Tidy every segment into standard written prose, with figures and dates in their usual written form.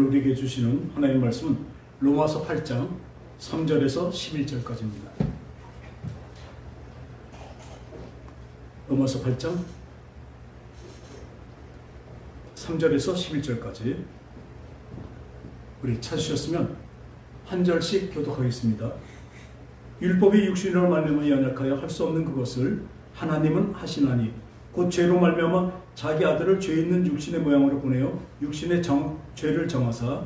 우리에게 주시는 하나님의 말씀은 로마서 8장 3절에서 11절까지입니다. 로마서 8장 3절에서 11절까지 우리 찾으셨으면 한 절씩 교독하겠습니다. 율법이 육신으로 말미암아 연약하여 할 수 없는 그것을 하나님은 하시나니 곧 죄로 말미암아 자기 아들을 죄 있는 육신의 모양으로 보내어 육신의 죄를 정하사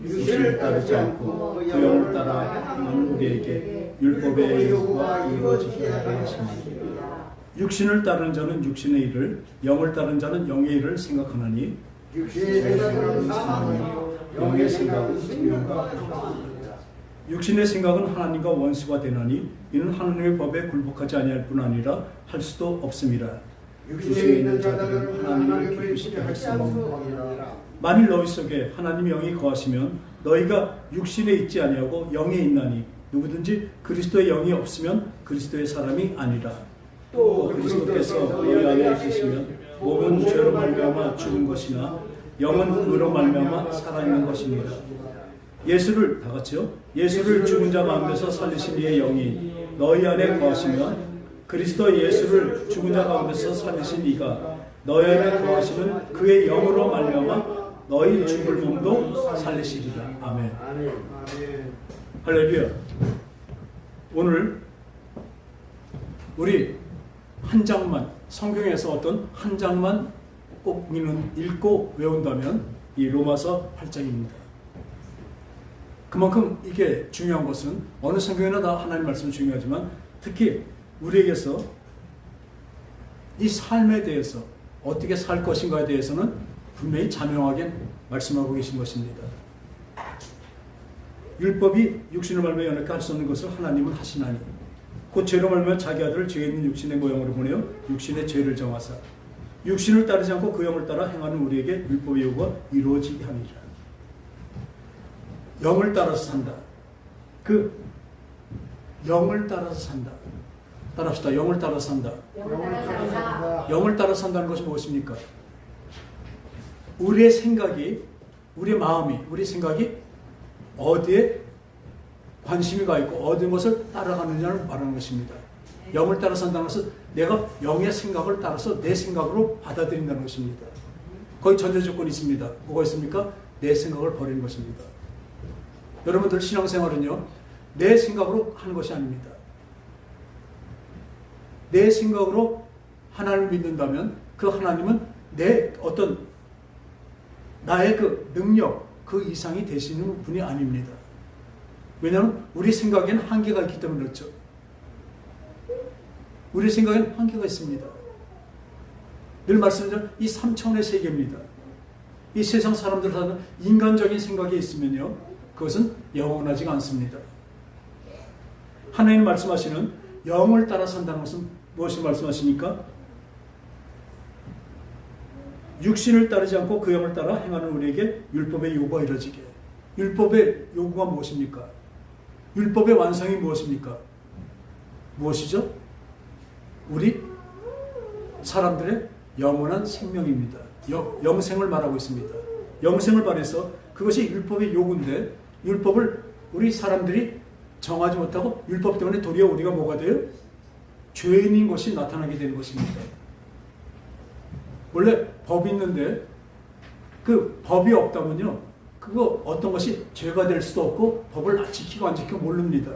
육신을 따르지 않고 그 영을 따라 하는 우리에게 율법의 요구가 이루어지게 하게 하시니 육신을 따르는 자는 육신의 일을 영을 따르는 자는 영의 일을 생각하나니 육신의 생각은 사망이요 영의 생각은 생명과 평안입니다. 육신의 생각은 하나님과 원수가 되나니 이는 하나님의 법에 굴복하지 아니할 뿐 아니라 할 수도 없습니다. 육신에 있는 자들은 하나님을 기쁘시게 할 수 없느니라. 만일 너희 속에 하나님의 영이 거하시면 너희가 육신에 있지 아니하고 영에 있나니 누구든지 그리스도의 영이 없으면 그리스도의 사람이 아니라. 또 그리스도께서 너희 안에 계시면 몸은 죄로 말미암아 죽은 것이나 영은 의로 말미암아 살아있는 것입니다. 예수를 다 같이요. 예수를 죽은 자 가운데서 살리신 이의 영이 너희 안에 거하시면 그리스도 예수를 죽은 자 가운데서 살리신 이가 너희 안에 거하시는 그의 영으로 말미암아 너희 죽을 몸도 살리시리라. 아멘. 할렐루야. 오늘 우리 한 장만, 성경에서 어떤 한 장만 꼭 읽고 외운다면 이 로마서 8장입니다. 그만큼 이게 중요한 것은 어느 성경이나 다 하나님 말씀이 중요하지만 특히 우리에게서 이 삶에 대해서 어떻게 살 것인가에 대해서는 분명히 자명하게 말씀하고 계신 것입니다. 율법이 육신을 말미암아 연약하게 할 수 없는 것을 하나님은 하시나니 곧 죄로 말미암아 자기 아들을 죄 있는 육신의 모양으로 보내어 육신의 죄를 정하사 육신을 따르지 않고 그 영을 따라 행하는 우리에게 율법의 요구가 이루어지게 하니라. 영을 따라서 산다. 그 영을 따라서 산다. 따라합시다. 영을 따라서 산다. 영을 따라서 산다는 것이 무엇입니까? 우리의 생각이, 우리의 마음이, 우리 생각이 어디에 관심이 가 있고 어떤 것을 따라가느냐를 말하는 것입니다. 영을 따라 산다는 것은 내가 영의 생각을 따라서 내 생각으로 받아들인다는 것입니다. 거기 전제 조건이 있습니다. 뭐가 있습니까? 내 생각을 버리는 것입니다. 여러분들 신앙생활은요, 내 생각으로 하는 것이 아닙니다. 내 생각으로 하나님을 믿는다면 그 하나님은 내 어떤 나의 그 능력, 그 이상이 되시는 분이 아닙니다. 왜냐하면 우리 생각에는 한계가 있기 때문에 그렇죠. 우리 생각에는 한계가 있습니다. 늘 말씀드린 이 3차원의 세계입니다. 이 세상 사람들 사는 인간적인 생각이 있으면요, 그것은 영원하지가 않습니다. 하나님 말씀하시는 영을 따라 산다는 것은 무엇을 말씀하시니까? 육신을 따르지 않고 그 영을 따라 행하는 우리에게 율법의 요구가 이루어지게. 율법의 요구가 무엇입니까? 율법의 완성이 무엇입니까? 무엇이죠? 우리 사람들의 영원한 생명입니다. 영생을 말하고 있습니다. 영생을 말해서 그것이 율법의 요구인데 율법을 우리 사람들이 정하지 못하고 율법 때문에 도리어 우리가 뭐가 돼요? 죄인인 것이 나타나게 되는 것입니다. 원래 법이 있는데 그 법이 없다면요, 그거 어떤 것이 죄가 될 수도 없고 법을 지키고 안 지키고 모릅니다.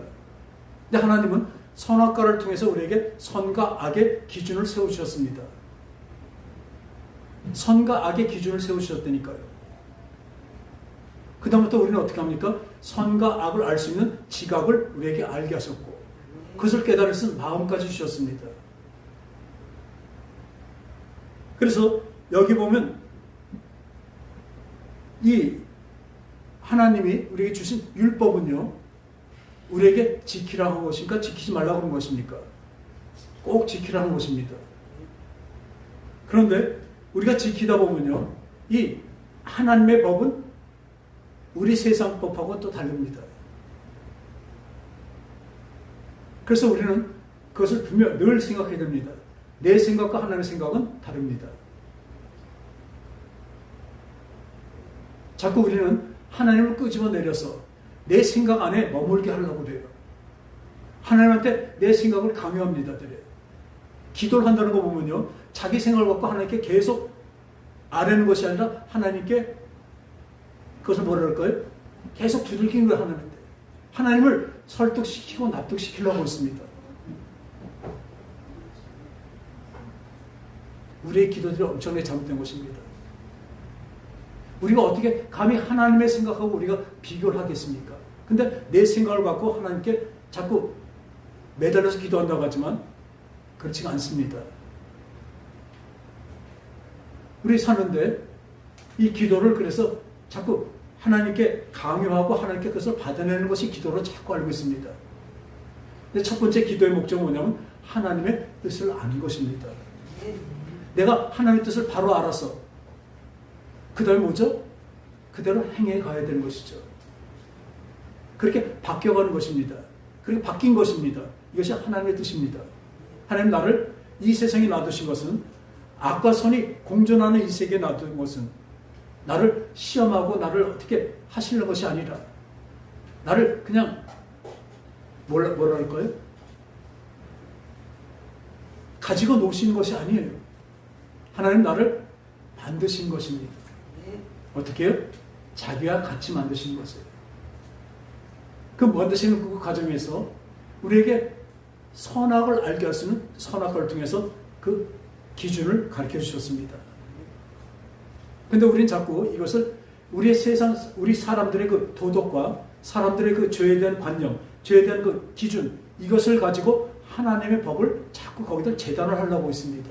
근데 하나님은 선악과를 통해서 우리에게 선과 악의 기준을 세우셨습니다. 선과 악의 기준을 세우셨다니까요. 그 다음부터 우리는 어떻게 합니까? 선과 악을 알 수 있는 지각을 우리에게 알게 하셨고 그것을 깨달을 수 있는 마음까지 주셨습니다. 그래서 여기 보면 이 하나님이 우리에게 주신 율법은요, 우리에게 지키라고 한 것입니까? 지키지 말라고 하는 것입니까? 꼭 지키라는 것입니다. 그런데 우리가 지키다 보면요, 이 하나님의 법은 우리 세상 법하고 또 다릅니다. 그래서 우리는 그것을 분명 늘 생각해야 됩니다. 내 생각과 하나님의 생각은 다릅니다. 자꾸 우리는 하나님을 끄집어내려서 내 생각 안에 머물게 하려고 그래요. 하나님한테 내 생각을 강요합니다. 기도를 한다는 거 보면요, 자기 생각을 갖고 하나님께 계속 아뢰는 것이 아니라 하나님께 그것을 뭐라 그럴까요? 계속 두들기는 걸 하는데 하나님을 설득시키고 납득시키려고 했습니다. 우리의 기도들이 엄청나게 잘못된 것입니다. 우리가 어떻게 감히 하나님의 생각하고 우리가 비교를 하겠습니까? 근데 내 생각을 갖고 하나님께 자꾸 매달려서 기도한다고 하지만 그렇지가 않습니다. 우리 사는데 이 기도를 그래서 자꾸 하나님께 강요하고 하나님께 그것을 받아내는 것이 기도로 자꾸 알고 있습니다. 근데 첫 번째 기도의 목적은 뭐냐면 하나님의 뜻을 아는 것입니다. 내가 하나님의 뜻을 바로 알아서 그 다음에 뭐죠? 그대로 행해 가야 되는 것이죠. 그렇게 바뀌어가는 것입니다. 그렇게 바뀐 것입니다. 이것이 하나님의 뜻입니다. 하나님 나를 이 세상에 놔두신 것은 악과 선이 공존하는 이 세계에 놔둔 것은 나를 시험하고 나를 어떻게 하시는 것이 아니라 나를 그냥 뭐라 할까요? 가지고 노시는 것이 아니에요. 하나님 나를 만드신 것입니다. 어떻게 해요? 자기와 같이 만드신 것이에요. 그 만드시는 그 과정에서 우리에게 선악을 알게 할 수 있는 선악을 통해서 그 기준을 가르쳐 주셨습니다. 근데 우리는 자꾸 이것을 우리의 세상, 우리 사람들의 그 도덕과 사람들의 그 죄에 대한 관념, 죄에 대한 그 기준, 이것을 가지고 하나님의 법을 자꾸 거기다 재단을 하려고 했습니다.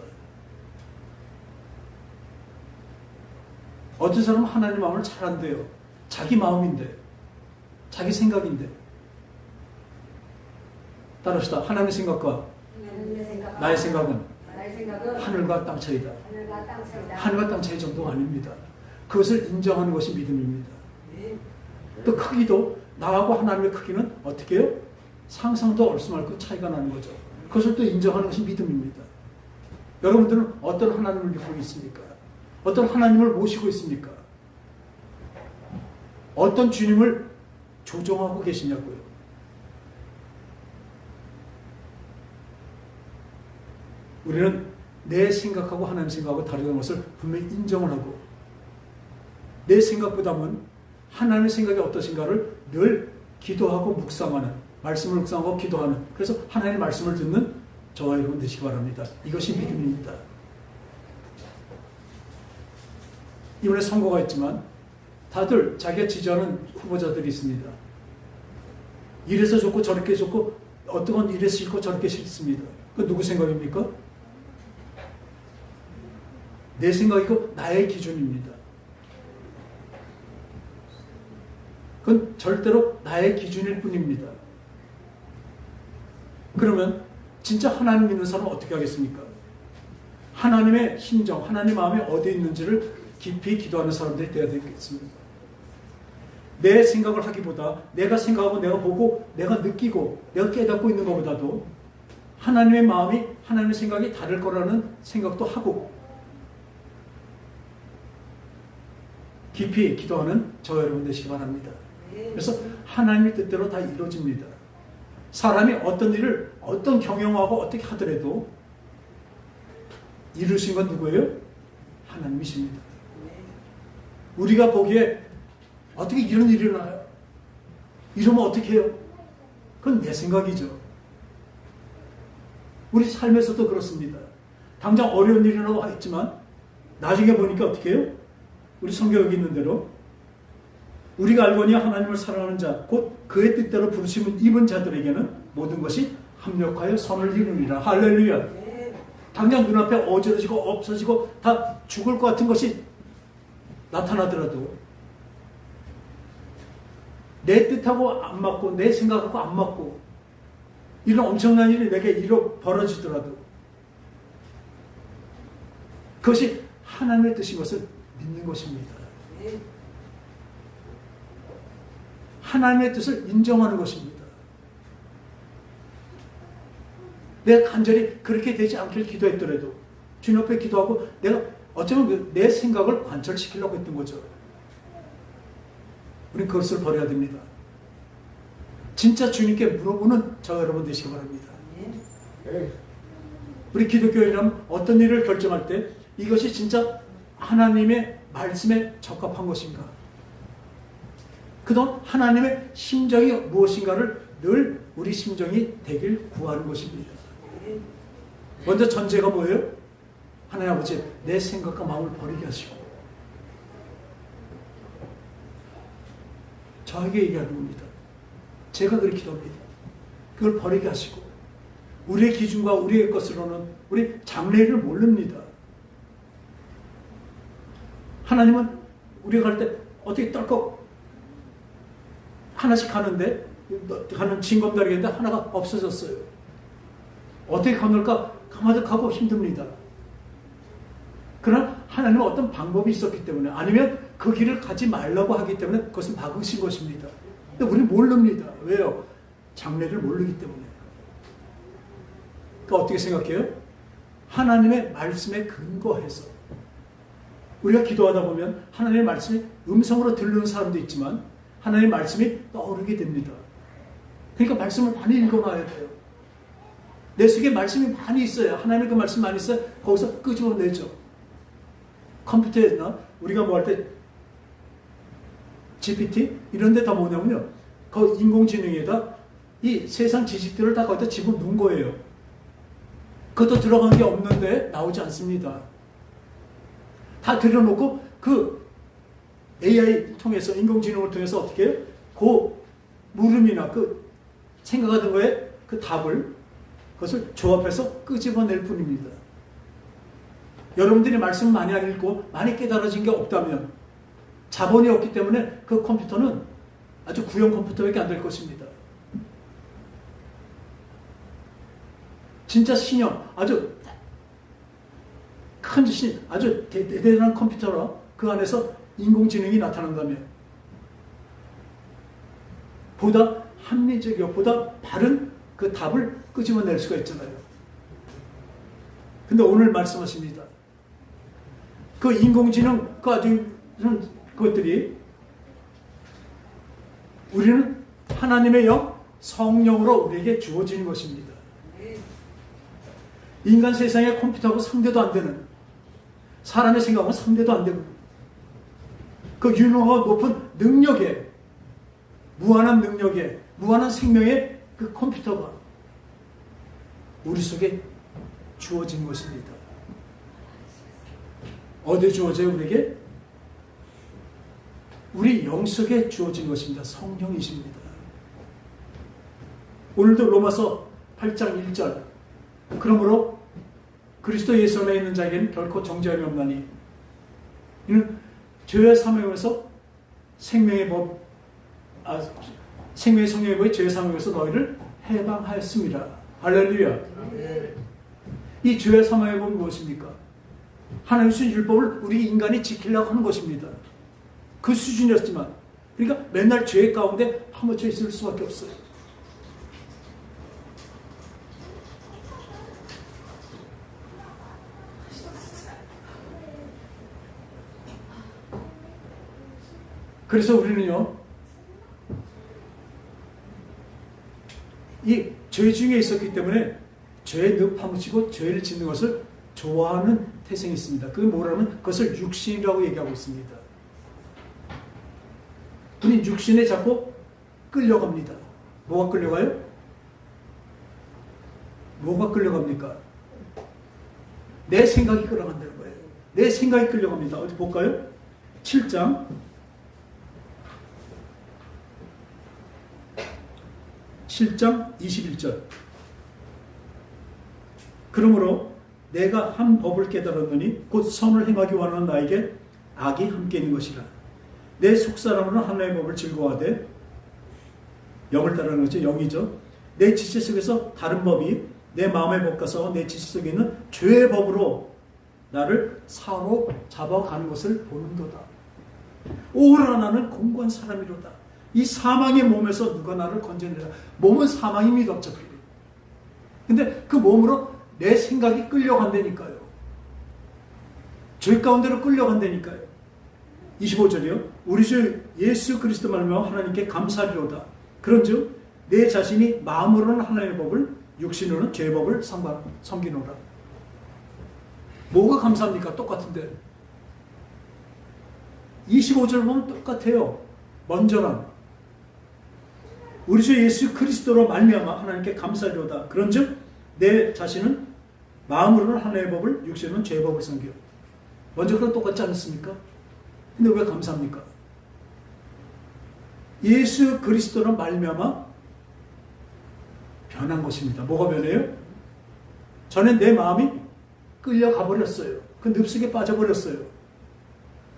어떤 사람은 하나님 마음을 잘 안 돼요. 자기 마음인데, 자기 생각인데. 따라합시다. 하나님의 생각과 나의 생각은 하늘과 땅 차이다. 하늘과 땅 차이 정도가 아닙니다. 그것을 인정하는 것이 믿음입니다. 또 크기도 나하고 하나님의 크기는 어떻게 해요? 상상도 얼쑤말 것 차이가 나는 거죠. 그것을 또 인정하는 것이 믿음입니다. 여러분들은 어떤 하나님을 믿고 있습니까? 어떤 하나님을 모시고 있습니까? 어떤 주님을 조종하고 계시냐고요. 우리는 내 생각하고 하나님 생각하고 다르다는 것을 분명히 인정을 하고 내 생각보다는 하나님의 생각이 어떠신가를 늘 기도하고 묵상하는, 말씀을 묵상하고 기도하는, 그래서 하나님의 말씀을 듣는 저와 여러분 되시기 바랍니다. 이것이 믿음입니다. 이번에 선거가 있지만 다들 자기가 지지하는 후보자들이 있습니다. 이래서 좋고 저렇게 좋고 어떤 건 이래서 싫고 저렇게 싫습니다. 그건 누구 생각입니까? 내 생각이고 나의 기준입니다. 그건 절대로 나의 기준일 뿐입니다. 그러면 진짜 하나님 믿는 사람은 어떻게 하겠습니까? 하나님의 심정, 하나님의 마음이 어디에 있는지를 깊이 기도하는 사람들이 되어야 되겠습니다. 내 생각을 하기보다 내가 생각하고 내가 보고 내가 느끼고 내가 깨닫고 있는 것보다도 하나님의 마음이 하나님의 생각이 다를 거라는 생각도 하고 깊이 기도하는 저 여러분 되시기 바랍니다. 그래서 하나님의 뜻대로 다 이루어집니다. 사람이 어떤 일을 어떤 경영하고 어떻게 하더라도 이루신 건 누구예요? 하나님이십니다. 우리가 보기에 어떻게 이런 일이 일어나요? 이러면 어떻게 해요? 그건 내 생각이죠. 우리 삶에서도 그렇습니다. 당장 어려운 일이 일어나고 있지만 나중에 보니까 어떻게 해요? 우리 성경에 여기 있는 대로 우리가 알거니 하나님을 사랑하는 자, 곧 그의 뜻대로 부르심을 입은 자들에게는 모든 것이 합력하여 선을 이루니라. 할렐루야. 당장 눈앞에 어지러지고 없어지고 다 죽을 것 같은 것이 나타나더라도 내 뜻하고 안 맞고 내 생각하고 안 맞고 이런 엄청난 일이 내게 벌어지더라도 그것이 하나님의 뜻인 것을 믿는 것입니다. 하나님의 뜻을 인정하는 것입니다. 내가 간절히 그렇게 되지 않길 기도했더라도 주님 앞에 기도하고 내가 어쩌면 내 생각을 관철시키려고 했던 거죠. 우리는 그것을 버려야 됩니다. 진짜 주님께 물어보는 저와 여러분 되시기 바랍니다. 우리 기독교인은 어떤 일을 결정할 때 이것이 진짜 하나님의 말씀에 적합한 것인가? 그동안 하나님의 심정이 무엇인가를 늘 우리 심정이 되길 구하는 것입니다. 먼저 전제가 뭐예요? 하나님 아버지, 내 생각과 마음을 버리게 하시고, 저에게 얘기하는 겁니다. 제가 그렇게 기도합니다. 그걸 버리게 하시고, 우리의 기준과 우리의 것으로는 우리 장래를 모릅니다. 하나님은 우리가 갈 때 어떻게 떨컥 하나씩 가는데, 가는 징검다리인데 하나가 없어졌어요. 어떻게 건널까? 가마도 가고 힘듭니다. 그러나 하나님은 어떤 방법이 있었기 때문에, 아니면 그 길을 가지 말라고 하기 때문에 그것은 막으신 것입니다. 근데 우리는 모릅니다. 왜요? 장래를 모르기 때문에. 그러니까 어떻게 생각해요? 하나님의 말씀에 근거해서 우리가 기도하다 보면 하나님의 말씀이 음성으로 들리는 사람도 있지만 하나님의 말씀이 떠오르게 됩니다. 그러니까 말씀을 많이 읽어놔야 돼요. 내 속에 말씀이 많이 있어야, 하나님의 그 말씀 많이 있어야 거기서 끄집어내죠. 컴퓨터에나 우리가 뭐 할 때 GPT 이런 데 다 뭐냐면요, 그 인공지능에다 이 세상 지식들을 다 거기다 집어넣은 거예요. 그것도 들어간 게 없는데 나오지 않습니다. 다 들여놓고 그 AI 통해서, 인공지능을 통해서 어떻게 해요? 그 물음이나 그 생각하던 거에 그 답을, 그것을 조합해서 끄집어낼 뿐입니다. 여러분들이 말씀을 많이 안 읽고 많이 깨달아진 게 없다면, 자본이 없기 때문에 그 컴퓨터는 아주 구형 컴퓨터밖에 안 될 것입니다. 진짜 신형, 아주 큰 아주 대단한 컴퓨터라 그 안에서 인공지능이 나타난다면 보다 합리적이고 보다 바른 그 답을 끄집어낼 수가 있잖아요. 근데 오늘 말씀하십니다. 그 인공지능, 그 아주 그것들이 우리는 하나님의 영, 성령으로 우리에게 주어지는 것입니다. 인간 세상의 컴퓨터하고 상대도 안 되는, 사람의 생각하고 상대도 안 되고, 그 유능하고 높은 능력에, 무한한 능력에, 무한한 생명의 그 컴퓨터가 우리 속에 주어진 것입니다. 어디에 주어져요, 우리에게? 우리 영 속에 주어진 것입니다. 성령이십니다. 오늘도 로마서 8장 1절, 그러므로 그리스도 예수 안에 있는 자에게는 결코 정죄함이 없나니 이는 죄의 사명에서 생명의 법, 생명의 성령의 법의 죄의 사명에서 너희를 해방하였습니다. 할렐루야. 이 죄의 사명의 법은 무엇입니까? 하나님 주신 율법을 우리 인간이 지키려고 하는 것입니다. 그 수준이었지만, 그러니까 맨날 죄 가운데 파묻혀 있을 수밖에 없어요. 그래서 우리는요, 이 죄 중에 있었기 때문에 죄에 늘 파묻히고 죄를 짓는 것을 좋아하는 태생이 있습니다. 그게 뭐라면 그것을 육신이라고 얘기하고 있습니다. 우리 육신에 자꾸 끌려갑니다. 뭐가 끌려가요? 뭐가 끌려갑니까? 내 생각이 끌어간다는 거예요. 내 생각이 끌려갑니다. 어디 볼까요? 7장 21절. 그러므로 내가 한 법을 깨달았느니 곧 선을 행하기 원하는 나에게 악이 함께 있는 것이라. 내 속사람으로는 하나님의 법을 즐거워하되, 영을 따르는 거죠. 영이죠. 내 지체 속에서 다른 법이 내 마음의 법과서 내 지체 속에 있는 죄의 법으로 나를 사로잡아가는 것을 보는도다. 오라 나는 공고한 사람이로다. 이 사망의 몸에서 누가 나를 건져내라. 몸은 사망입니다, 어차피. 근데 그 몸으로 내 생각이 끌려간다니까요. 죄 가운데로 끌려간다니까요. 25절이요. 우리 주 예수 그리스도 말미암아 하나님께 감사하리로다. 그런즉 내 자신이 마음으로는 하나님의 법을 육신으로는 죄의 법을 섬기노라. 뭐가 감사합니까? 똑같은데. 25절 보면 똑같아요. 먼저는 우리 주 예수 그리스도로 말미암아 하나님께 감사하리로다. 그런즉 내 자신은 마음으로는 하나님의 법을 육신으로는 죄의 법을 섬겨. 먼저 그건 똑같지 않습니까? 근데 왜 감사합니까? 예수 그리스도로 말미암아 변한 것입니다. 뭐가 변해요? 저는 내 마음이 끌려가 버렸어요. 그 늪속에 빠져버렸어요.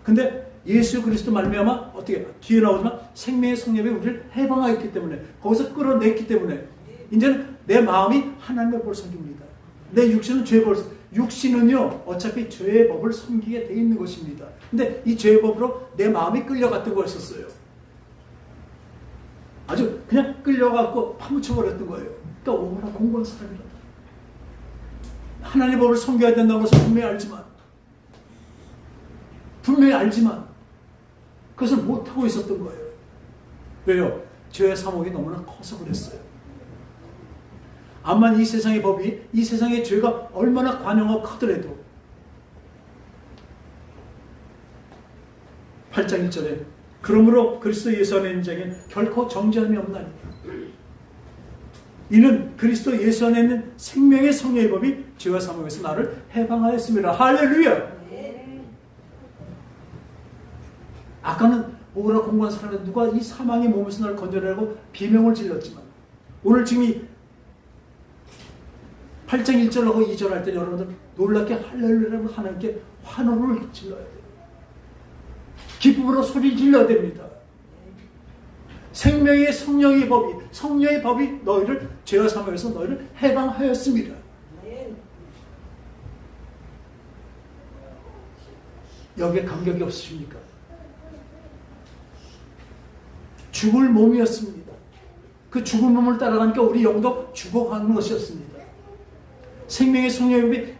근데 예수 그리스도 말미암아 어떻게 뒤에 나오지만 생명의 성령이 우리를 해방하였기 때문에 거기서 끌어냈기 때문에 이제는 내 마음이 하나님의 법을 섬깁니다. 내 육신은 죄의 법을 육신은요 어차피 죄의 법을 섬기게 돼 있는 것입니다. 근데 이 죄의 법으로 내 마음이 끌려갔던 거였었어요. 아주 그냥 끌려갖고 파묻혀버렸던 거예요. 그러니까 얼마나 공부한 사람이다. 하나님의 법을 섬겨야 된다는 것을 분명히 알지만 그것을 못하고 있었던 거예요. 왜요? 죄의 사목이 너무나 커서 그랬어요. 암만 이 세상의 법이, 이 세상의 죄가 얼마나 관용하고 크더라도 8장 1절에 그러므로 그리스도 예수 안에 있는 자에게는 결코 정죄함이 없나니 이는 그리스도 예수 안에 있는 생명의 성령의 법이 죄와 사망에서 나를 해방하였습니다. 할렐루야. 아까는 오그라 공부한 사람이 누가 이 사망의 몸에서 나를 건져내라고 비명을 질렀지만 오늘 지금 이 8장 1절하고 2절 할 때 여러분들 놀랍게 할렐루야라고 하나님께 환호를 질러야 돼요. 기쁨으로 소리 질러야 됩니다. 생명의 성령의 법이 너희를 죄와 사망에서 너희를 해방하였습니다. 여기에 감격이 없으십니까? 죽을 몸이었습니다. 그 죽은 몸을 따라가니까 우리 영도 죽어가는 것이었습니다. 생명의 성령의 법이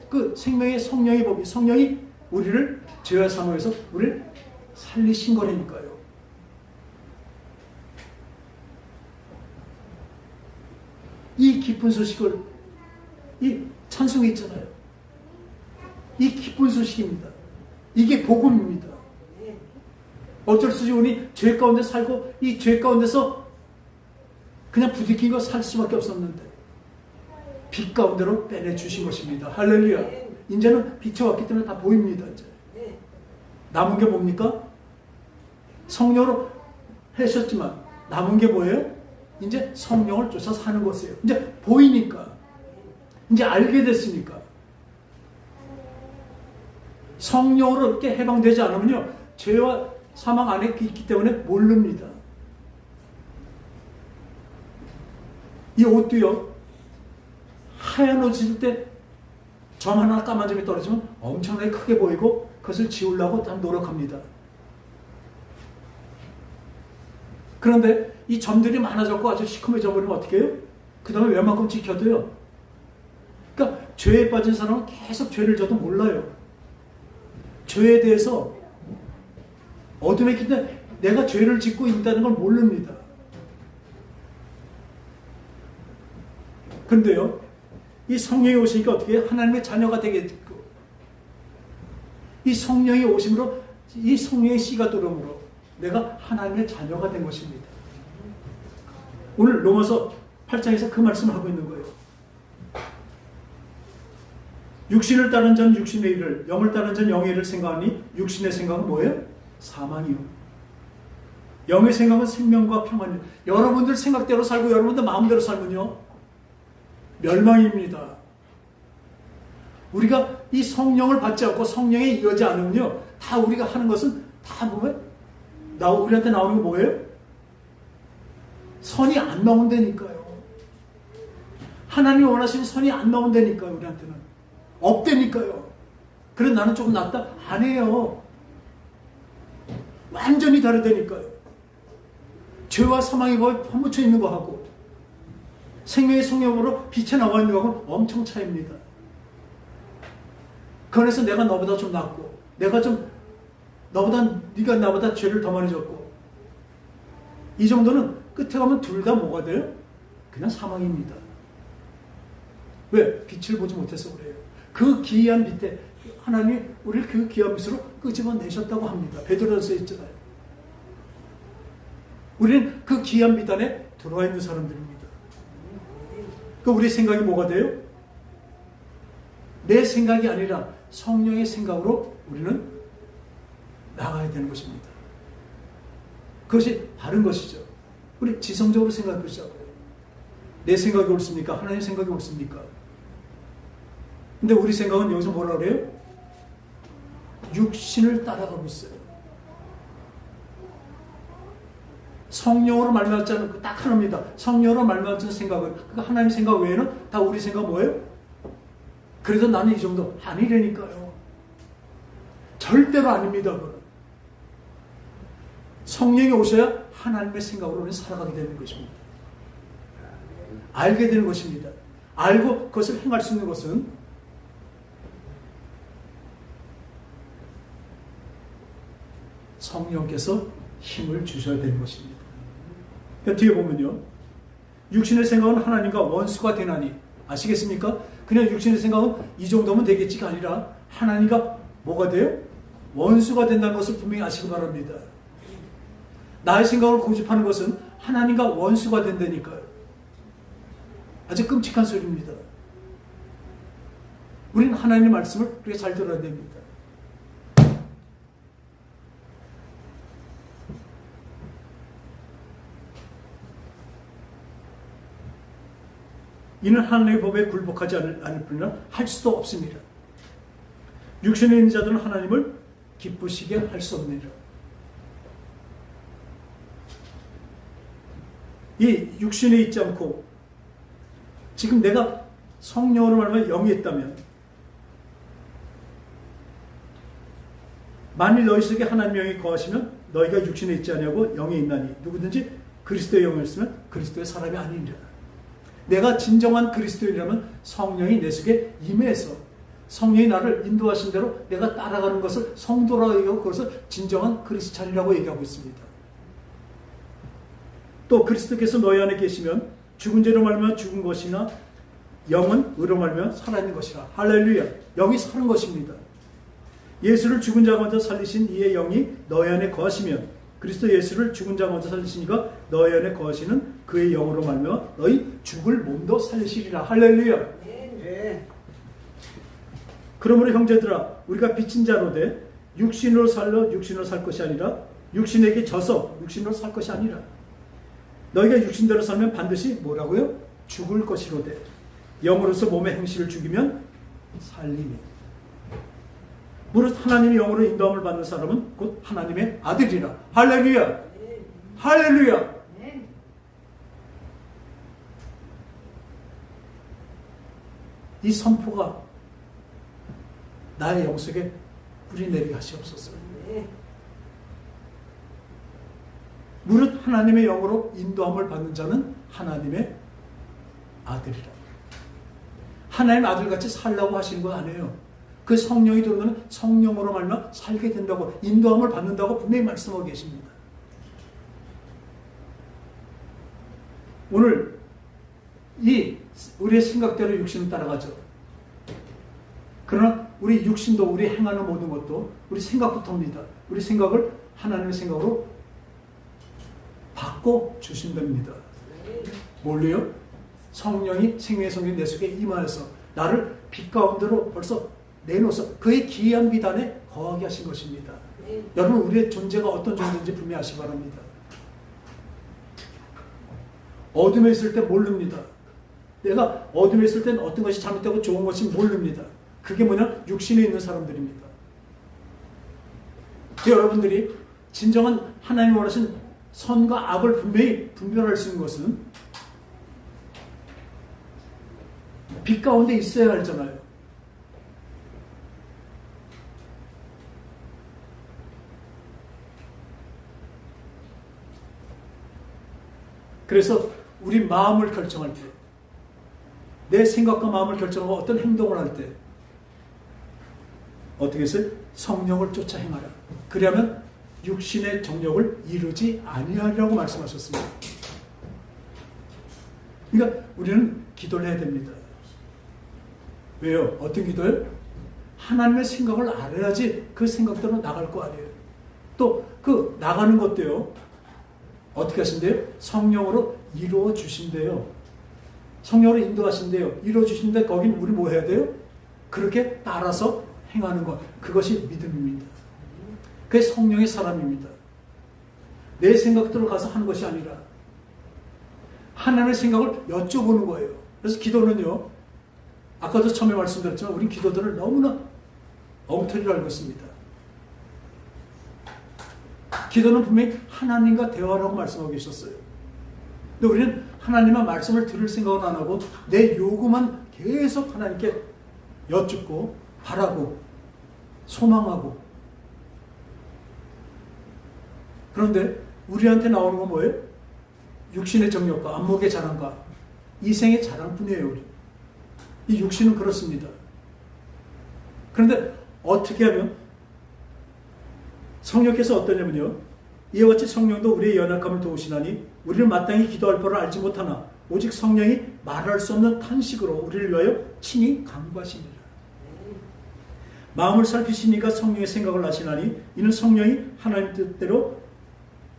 그 생명의 성령의 법이 성령이 우리를 죄와 사망에서 우리를 살리신 거라니까요. 이 기쁜 소식을 이 찬송이 있잖아요. 이 기쁜 소식입니다. 이게 복음입니다. 어쩔 수 없이 우리 죄 가운데 살고 이 죄 가운데서 그냥 부딪히고 살 수밖에 없었는데 빛 가운데로 빼내주신 것입니다. 할렐루야. 이제는 빛이 왔기 때문에 다 보입니다. 이제 남은 게 뭡니까? 성령으로 하셨지만 남은 게 뭐예요? 이제 성령을 쫓아 사는 것이에요. 이제 보이니까 이제 알게 됐으니까 성령으로 이렇게 해방되지 않으면요 죄와 사망 안에 있기 때문에 모릅니다. 이 옷도요 하얀 옷을 때 점 하나 까만 점이 떨어지면 엄청나게 크게 보이고 그것을 지우려고 다 노력합니다. 그런데 이 점들이 많아졌고 아주 시커매져 버리면 어떻게 해요? 그 다음에 웬만큼 지켜도요. 그러니까 죄에 빠진 사람은 계속 죄를 져도 몰라요. 죄에 대해서 어둠에 있기 때문에 내가 죄를 짓고 있다는 걸 모릅니다. 그런데요, 이 성령이 오시니까 어떻게 해요? 하나님의 자녀가 되겠고, 이 성령이 오심으로, 이 성령의 씨가 들어옴으로 내가 하나님의 자녀가 된 것입니다. 오늘 로마서 8장에서 그 말씀을 하고 있는 거예요. 육신을 따른 자는 육신의 일을, 영을 따른 자는 영의 일을 생각하니 육신의 생각은 뭐예요? 사망이요. 영의 생각은 생명과 평안이요. 여러분들 생각대로 살고 여러분들 마음대로 살면요 멸망입니다. 우리가 이 성령을 받지 않고 성령에 이어지 않으면요 다 우리가 하는 것은 다 보면 우리한테 나오는 게 뭐예요? 선이 안 나온다니까요. 하나님이 원하시는 선이 안 나온다니까요. 우리한테는 없다니까요. 그래 나는 조금 낫다? 아니에요. 완전히 다르다니까요. 죄와 사망의 법에 퍼묻혀 있는 거하고 생명의 성령으로 빛에 나와 있는 거하고 엄청 차이입니다. 그래서 내가 너보다 좀 낫고 내가 좀 네가 나보다 죄를 더 많이 졌고. 이 정도는 끝에 가면 둘 다 뭐가 돼요? 그냥 사망입니다. 왜? 빛을 보지 못해서 그래요. 그 기이한 빛에 하나님이 우리를 그 귀한 빛으로 끄집어내셨다고 합니다. 베드로전서에 있잖아요. 우리는 그 귀한 빛 안에 들어와 있는 사람들입니다. 그 우리 생각이 뭐가 돼요? 내 생각이 아니라 성령의 생각으로 우리는 나가야 되는 것입니다. 그것이 바른 것이죠. 우리 지성적으로 생각해 보자고요. 내 생각이 옳습니까? 하나님 생각이 옳습니까? 근데 우리 생각은 여기서 뭐라 그래요? 육신을 따라가고 있어요. 성령으로 말미암지 않은 딱 하나입니다. 성령으로 말미암지 않은 생각은 그 하나님 생각 외에는 다 우리 생각 뭐예요? 그래도 나는 이 정도 아니라니까요. 절대로 아닙니다. 그건. 성령이 오셔야 하나님의 생각으로 우리는 살아가게 되는 것입니다. 알게 되는 것입니다. 알고 그것을 행할 수 있는 것은 성령께서 힘을 주셔야 되는 것입니다. 뒤에 보면요. 육신의 생각은 하나님과 원수가 되나니. 아시겠습니까? 그냥 육신의 생각은 이 정도면 되겠지가 아니라 하나님과 뭐가 돼요? 원수가 된다는 것을 분명히 아시기 바랍니다. 나의 생각을 고집하는 것은 하나님과 원수가 된다니까요. 아주 끔찍한 소리입니다. 우리는 하나님의 말씀을 그렇게 잘 들어야 됩니다. 이는 하나님의 법에 굴복하지 않을 뿐이나 할 수도 없습니다. 육신에 있는 자들은 하나님을 기쁘시게 할 수 없느니라. 이 육신에 있지 않고 지금 내가 성령으로 말하면 영이 있다면 만일 너희 속에 하나님의 영이 거하시면 너희가 육신에 있지 아니하고 영이 있나니 누구든지 그리스도의 영이 있으면 그리스도의 사람이 아니니라. 내가 진정한 그리스도인이라면 성령이 내 속에 임해서 성령이 나를 인도하신 대로 내가 따라가는 것을 성도라고 얘기하고 그것을 진정한 그리스찬이라고 얘기하고 있습니다. 또 그리스도께서 너희 안에 계시면 죽은 죄로 말미암아 죽은 것이나 영은 의로 말미암아 살아있는 것이라. 할렐루야. 영이 사는 것입니다. 예수를 죽은 자 가운데 살리신 이의 영이 너희 안에 거하시면 그리스도 예수를 죽은 자 가운데 살리시니까 너희 안에 거하시는 그의 영으로 말미암아 너희 죽을 몸도 살리시리라. 할렐루야. 네. 그러므로 형제들아 우리가 빚진 자로 돼 육신으로 살러 육신으로 살 것이 아니라 육신에게 져서 육신으로 살 것이 아니라 너희가 육신대로 살면 반드시 뭐라고요? 죽을 것이로되 영으로서 몸의 행실을 죽이면 살리니. 무릇 하나님의 영으로 인도함을 받는 사람은 곧 하나님의 아들이라. 할렐루야. 할렐루야. 이 선포가 나의 영속에 뿌리 내리게 하시옵소서. 무릇 하나님의 영으로 인도함을 받는 자는 하나님의 아들이라. 하나님 아들같이 살라고 하시는 거 아니에요. 그 성령이 들어오면 성령으로 말미암아 살게 된다고, 인도함을 받는다고 분명히 말씀하고 계십니다. 오늘 이 우리의 생각대로 육신을 따라가죠. 그러나 우리 육신도 우리 행하는 모든 것도 우리 생각부터입니다. 우리 생각을 하나님의 생각으로 바꿔 주신답니다. 뭘로요? 성령이 생명의 성령이 내 속에 임하여서 나를 빛 가운데로 벌써 내놓아서 그의 기이한 빛 안에 거하게 하신 것입니다. 여러분 우리의 존재가 어떤 존재인지 분명히 아시기 바랍니다. 어둠에 있을 때 모릅니다. 내가 어둠에 있을 때는 어떤 것이 잘못되고 좋은 것이 모릅니다. 그게 뭐냐? 육신에 있는 사람들입니다. 여러분들이 진정한 하나님 원하신 선과 악을 분명히 분별할 수 있는 것은 빛 가운데 있어야 하잖아요. 그래서 우리 마음을 결정할 때, 내 생각과 마음을 결정하고 어떤 행동을 할 때 어떻게 했어요? 성령을 쫓아 행하라. 그러면 육신의 정욕을 이루지 아니하리라고 말씀하셨습니다. 그러니까 우리는 기도를 해야 됩니다. 왜요? 어떤 기도요? 하나님의 생각을 알아야지 그 생각대로 나갈 거 아니에요. 또 그 나가는 것도요. 어떻게 하신대요? 성령으로 이루어 주신대요. 성령으로 인도하신대요. 이루어 주신데 거긴 우리 뭐 해야 돼요? 그렇게 따라서 행하는 것. 그것이 믿음입니다. 그게 성령의 사람입니다. 내 생각대로 가서 하는 것이 아니라 하나님의 생각을 여쭤보는 거예요. 그래서 기도는요. 아까도 처음에 말씀드렸지만 우린 기도들을 너무나 엉터리로 알고 있습니다. 기도는 분명히 하나님과 대화라고 말씀하고 계셨어요. 근데 우리는 하나님의 말씀을 들을 생각은 안 하고 내 요구만 계속 하나님께 여쭙고 바라고 소망하고. 그런데 우리한테 나오는 건 뭐예요? 육신의 정욕과 안목의 자랑과 이생의 자랑뿐이에요. 우리. 이 육신은 그렇습니다. 그런데 어떻게 하면 성령께서 어떠냐면요. 이와 같이 성령도 우리의 연약함을 도우시나니 우리는 마땅히 기도할 바를 알지 못하나 오직 성령이 말할 수 없는 탄식으로 우리를 위하여 친히 간구하시니라. 마음을 살피시니까 성령의 생각을 아시나니 이는 성령이 하나님 뜻대로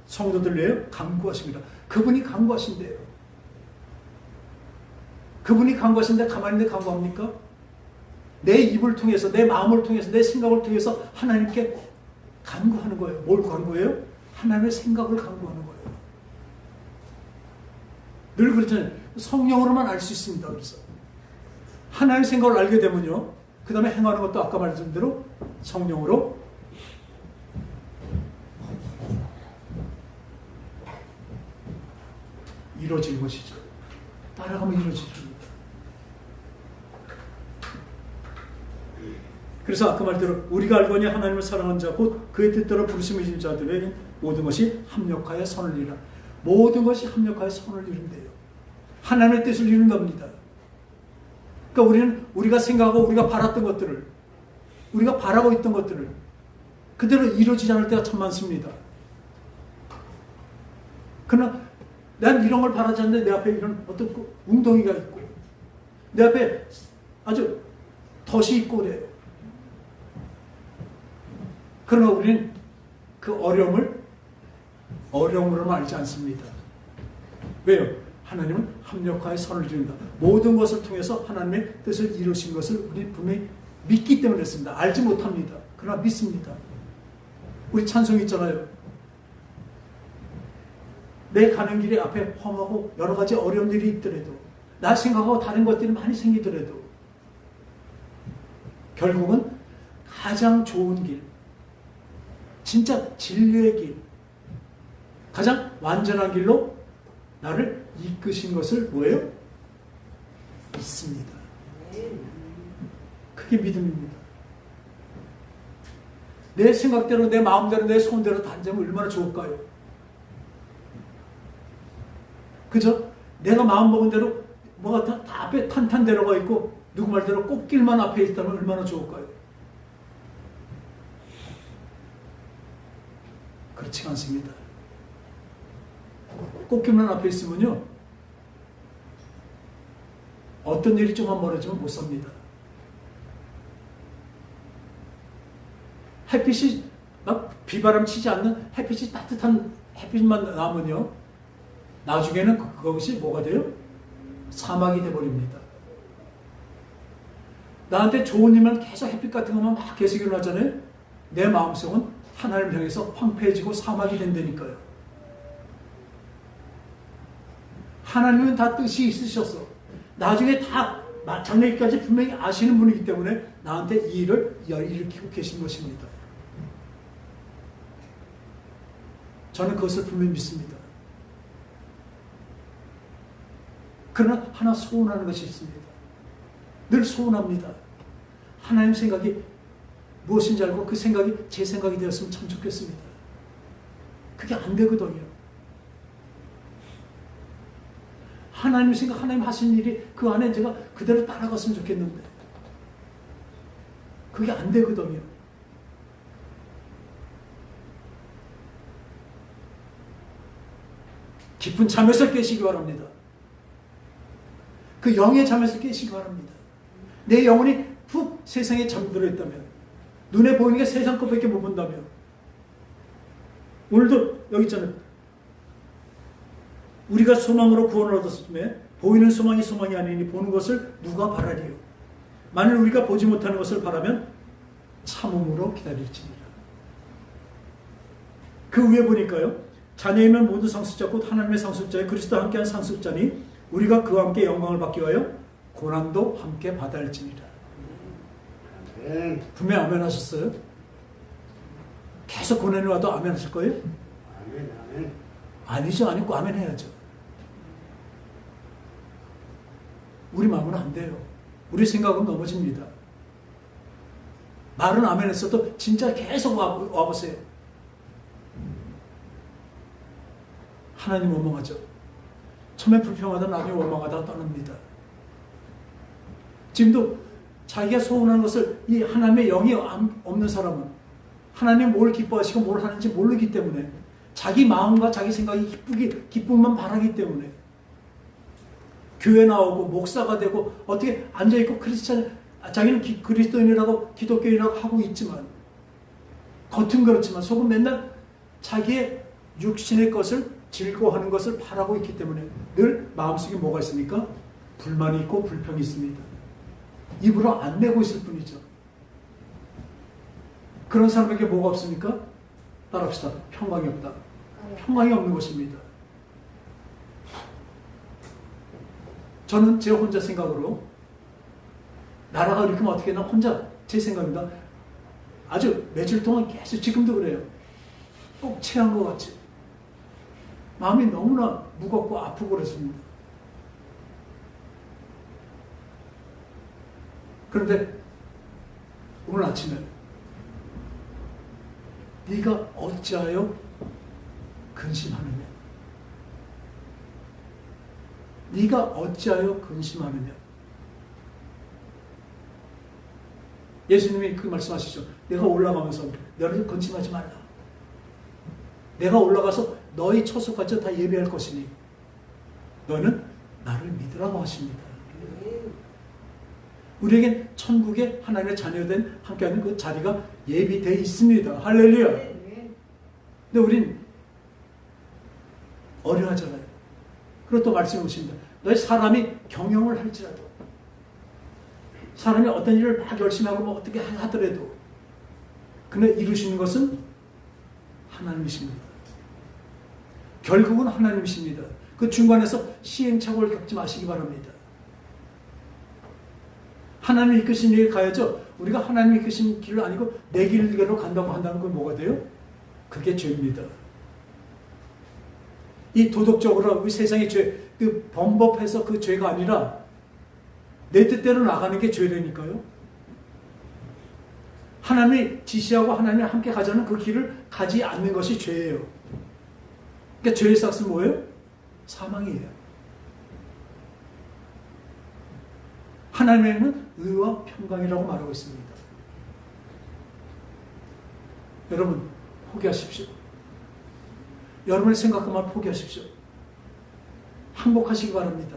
성도들 위하여 간구하십니다. 그분이 간구하신대요. 그분이 간구하신데 가만히 있는데 간구합니까? 내 입을 통해서, 내 마음을 통해서, 내 생각을 통해서 하나님께 간구하는 거예요. 뭘 간구해요? 하나님의 생각을 간구하는 거예요. 늘 그렇잖아요. 성령으로만 알 수 있습니다. 그래서 하나님의 생각을 알게 되면요. 그 다음에 행하는 것도 아까 말씀드린 대로 성령으로 이루어지는 것이죠. 따라가면 이루어집니다. 그래서 아까 말대로 우리가 알거니 하나님을 사랑하는 자 곧 그의 뜻대로 부르심을 지은 자들에게 모든 것이 합력하여 선을 이루라. 모든 것이 합력하여 선을 이룬대요. 하나님의 뜻을 이룬 겁니다. 그러니까 우리는 우리가 생각하고 우리가 바랐던 것들을, 우리가 바라고 있던 것들을 그대로 이루어지지 않을 때가 참 많습니다. 그러나 난 이런 걸 바라지 않는데 내 앞에 이런 어떤 웅덩이가 있고 내 앞에 아주 덫이 있고 그래요. 그러나 우리는 그 어려움으로만 알지 않습니다. 왜요? 하나님은 합력하여 선을 이룬다. 모든 것을 통해서 하나님의 뜻을 이루신 것을 우리는 분명히 믿기 때문에 했습니다. 알지 못합니다. 그러나 믿습니다. 우리 찬송이 있잖아요. 내 가는 길에 앞에 험하고 여러 가지 어려운 일이 있더라도 나 생각하고 다른 것들이 많이 생기더라도 결국은 가장 좋은 길, 진짜 진리의 길, 가장 완전한 길로 나를 이끄신 것을 뭐예요? 믿습니다. 그게 믿음입니다. 내 생각대로, 내 마음대로, 내 소원대로 다 되면 얼마나 좋을까요? 그죠? 내가 마음먹은 대로 뭐가 다 앞에 탄탄 내려가 있고 누구 말대로 꽃길만 앞에 있다면 얼마나 좋을까요? 그렇지 않습니다. 꽃길만 앞에 있으면요 어떤 일이 좀만 멀어지면 못 삽니다. 햇빛이 막 비바람 치지 않는 햇빛이 따뜻한 햇빛만 나면요 나중에는 그것이 뭐가 돼요? 사막이 돼버립니다. 나한테 좋은 일만 계속 햇빛 같은 것만 막 계속 일어나잖아요. 내 마음속은 하나님을 향해서 황폐해지고 사막이 된다니까요. 하나님은 다 뜻이 있으셔서 나중에 다 마침내기까지 분명히 아시는 분이기 때문에 나한테 이 일을 일으키고 계신 것입니다. 저는 그것을 분명히 믿습니다. 그러나 하나 소원하는 것이 있습니다. 늘 소원합니다. 하나님 생각이 무엇인지 알고 그 생각이 제 생각이 되었으면 참 좋겠습니다. 그게 안 되거든요. 하나님 생각, 하나님 하신 일이 그 안에 제가 그대로 따라갔으면 좋겠는데 그게 안 되거든요. 깊은 잠에서 깨시기 바랍니다. 그 영의 잠에서 깨시기 바랍니다. 내 영혼이 푹 세상에 잠들어 있다면, 눈에 보이는 게 세상 것밖에 못 본다면, 오늘도 여기 있잖아요. 우리가 소망으로 구원을 얻었음에 보이는 소망이 소망이 아니니 보는 것을 누가 바라리요. 만일 우리가 보지 못하는 것을 바라면 참음으로 기다릴지니라. 그 위에 보니까요. 자녀이면 모두 상속자 곧 하나님의 상속자에 그리스도와 함께한 상속자니 우리가 그와 함께 영광을 받기 위하여 고난도 함께 받아할지니라. 분명히 아멘 하셨어요? 계속 고난이 와도 아멘 하실 거예요? 아멘. 아니죠. 아니고 아멘 해야죠. 우리 마음은 안 돼요. 우리 생각은 넘어집니다. 말은 아멘 했어도 진짜 계속 와보세요. 하나님 원망하죠. 처음에 불평하다 나중에 원망하다가 떠납니다. 지금도 자기가 소원하는 것을 이 하나님의 영이 없는 사람은 하나님 뭘 기뻐하시고 뭘 하는지 모르기 때문에 자기 마음과 자기 생각이 기쁨만 바라기 때문에 교회 나오고 목사가 되고 어떻게 앉아있고 자기는 그리스도인이라고 기독교인이라고 하고 있지만 겉은 그렇지만 속은 맨날 자기의 육신의 것을 즐거워하는 것을 바라고 있기 때문에 늘 마음속에 뭐가 있습니까? 불만이 있고 불평이 있습니다. 입으로 안 내고 있을 뿐이죠. 그런 사람에게 뭐가 없습니까? 따라합시다. 평강이 없다. 평강이 없는 것입니다. 저는 제 혼자 생각으로 나라가 이렇게 하면 어떻게 나 혼자 제 생각입니다. 아주 며칠 동안 계속 지금도 그래요. 꼭 체한 것 같이 마음이 너무나 무겁고 아프고 그랬습니다. 그런데 오늘 아침에 네가 어찌하여 근심하느냐? 네가 어찌하여 근심하느냐? 예수님이 그 말씀하시죠. 내가 올라가면서 너를 근심하지 말라. 내가 올라가서 너희 처소까지 다 예배할 것이니 너는 나를 믿으라고 하십니다. 우리에겐 천국에 하나님의 자녀된 함께하는 그 자리가 예비되어 있습니다. 할렐루야. 근데 우린 어려하잖아요. 그리고 또 말씀해 보십니다. 너희 사람이 경영을 할지라도 사람이 어떤 일을 막 열심히 하고 뭐 어떻게 하더라도 그는 이루시는 것은 하나님이십니다. 결국은 하나님이십니다. 그 중간에서 시행착오를 겪지 마시기 바랍니다. 하나님이 이끄신 길을 가야죠. 우리가 하나님이 이끄신 길을 아니고 내 길대로 간다고 한다는 건 뭐가 돼요? 그게 죄입니다. 이 도덕적으로 우리 세상의 죄, 그 범법해서 그 죄가 아니라 내 뜻대로 나가는 게 죄라니까요. 하나님이 지시하고 하나님이 함께 가자는 그 길을 가지 않는 것이 죄예요. 그러니까 죄의 삭은 뭐예요? 사망이에요. 하나님은 의와 평강이라고 말하고 있습니다. 여러분 포기하십시오. 여러분의 생각만 포기하십시오. 항복하시기 바랍니다.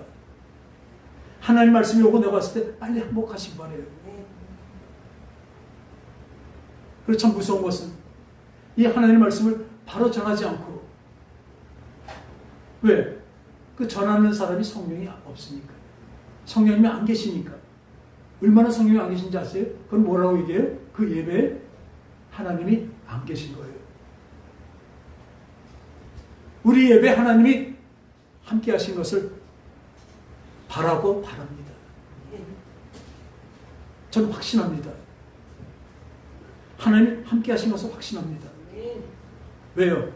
하나님 말씀이 오고 내가 왔을 때 빨리 항복하시기 바라요. 그리고 참 무서운 것은 이 하나님 말씀을 바로 전하지 않고 왜? 그 전하는 사람이 성령이 없으니까. 성령님이 안 계시니까. 얼마나 성령이 안 계신지 아세요? 그건 뭐라고 얘기해요? 그 예배에 하나님이 안 계신 거예요. 우리 예배에 하나님이 함께 하신 것을 바라고 바랍니다. 저는 확신합니다. 하나님 함께 하신 것을 확신합니다. 왜요?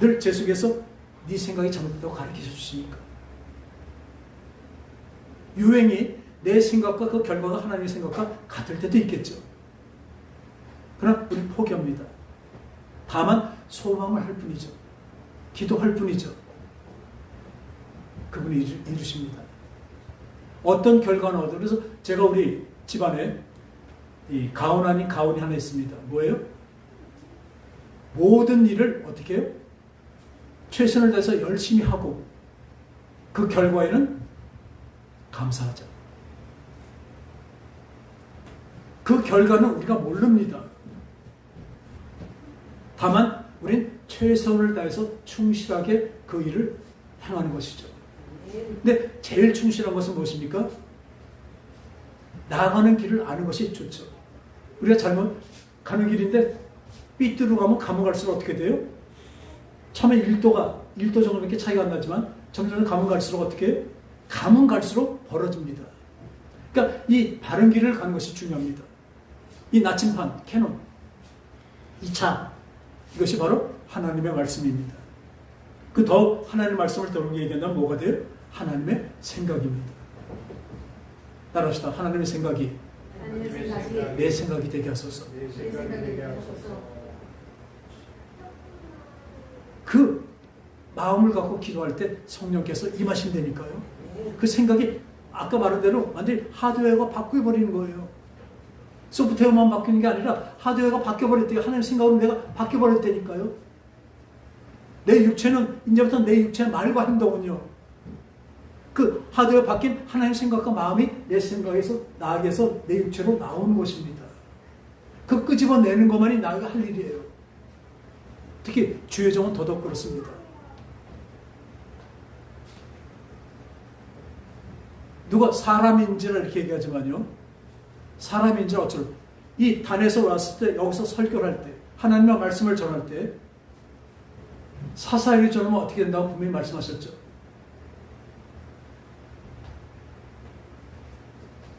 늘 제 속에서 네 생각이 잘못됐다고 가르쳐 주시니까. 유행이 내 생각과 그 결과가 하나님의 생각과 같을 때도 있겠죠. 그러나 우리는 포기합니다. 다만 소망을 할 뿐이죠. 기도할 뿐이죠. 그분이 이루십니다. 어떤 결과는 얻어. 그래서 제가 우리 집안에 이 가온 아닌 가온이 하나 있습니다. 뭐예요? 모든 일을 어떻게 해요? 최선을 다해서 열심히 하고 그 결과에는 감사하자. 그 결과는 우리가 모릅니다. 다만 우린 최선을 다해서 충실하게 그 일을 행하는 것이죠. 근데 제일 충실한 것은 무엇입니까? 나가는 길을 아는 것이 좋죠. 우리가 잘못 가는 길인데 삐뚤어 가면 갈수록 어떻게 돼요? 처음에 1도 정도밖에 차이가 안 나지만 점점 가면 갈수록 어떻게 해요? 가면 갈수록 벌어집니다. 그러니까 이 바른 길을 가는 것이 중요합니다. 이 나침판, 캐논, 이 차, 이것이 바로 하나님의 말씀입니다. 그 더 하나님의 말씀을 더 얘기한다면 뭐가 돼요? 하나님의 생각입니다. 따라합시다. 하나님의 생각이 내 생각이 되게 하소서. 그 마음을 갖고 기도할 때 성령께서 임하신다니까요. 그 생각이 아까 말한 대로 완전히 하드웨어가 바뀌어버리는 거예요. 소프트웨어만 바뀌는 게 아니라 하드웨어가 바뀌어버렸대요. 하나님의 생각으로 내가 바뀌어버렸다니까요. 내 육체는 이제부터 내 육체의 말과 행동은요. 그 하드웨어 바뀐 하나님의 생각과 마음이 내 생각에서 나에게서 내 육체로 나오는 것입니다. 그 끄집어내는 것만이 나에게 할 일이에요. 특히 주의 종은 더더욱 그렇습니다. 누가 사람인지를 이렇게 얘기하지만요. 사람인지를 어쩔 이 단에서 왔을 때 여기서 설교를 할 때 하나님의 말씀을 전할 때 사사일이 전하면 어떻게 된다고 분명히 말씀하셨죠.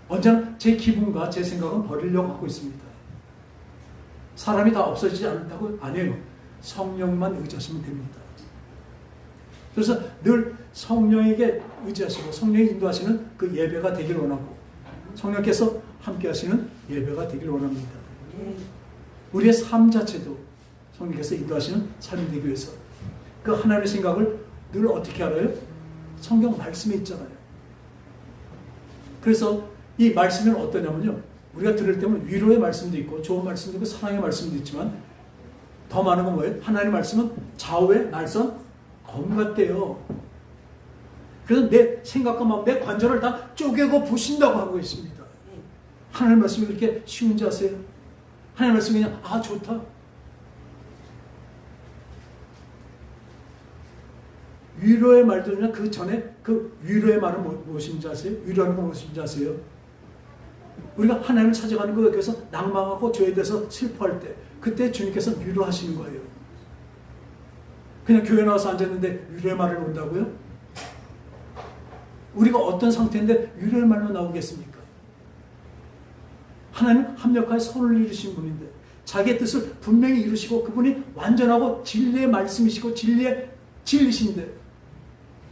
언제나 제 기분과 제 생각은 버리려고 하고 있습니다. 사람이 다 없어지지 않는다고 안 해요. 성령만 의지하시면 됩니다. 그래서 늘 성령에게 의지하시고 성령이 인도하시는 그 예배가 되길 원하고 성령께서 함께 하시는 예배가 되길 원합니다. 우리의 삶 자체도 성령께서 인도하시는 삶이 되기 위해서 그 하나님의 생각을 늘 어떻게 알아요? 성경 말씀에 있잖아요. 그래서 이 말씀은 어떠냐면요. 우리가 들을 때면 위로의 말씀도 있고 좋은 말씀도 있고 사랑의 말씀도 있지만 더 많은 건 뭐예요? 하나님의 말씀은 좌우의 날선 검 같대요. 그래서 내 생각과 마음, 내 관절을 다 쪼개고 부신다고 하고 있습니다. 하나님의 말씀이 그렇게 쉬운지 아세요? 하나님의 말씀이 그냥 좋다. 위로의 말도 그냥 그 전에 그 위로의 말은 무엇인지 아세요? 위로하는 건 무엇인지 아세요? 우리가 하나님을 찾아가는 거에 대해서 낭망하고 죄에 대해서 슬퍼할 때 그때 주님께서 위로하시는 거예요. 그냥 교회 나와서 앉았는데 위로의 말을 온다고요? 우리가 어떤 상태인데 위로의 말만 나오겠습니까? 하나님 합력하여 선을 이루신 분인데 자기의 뜻을 분명히 이루시고 그분이 완전하고 진리의 말씀이시고 진리의 진리신데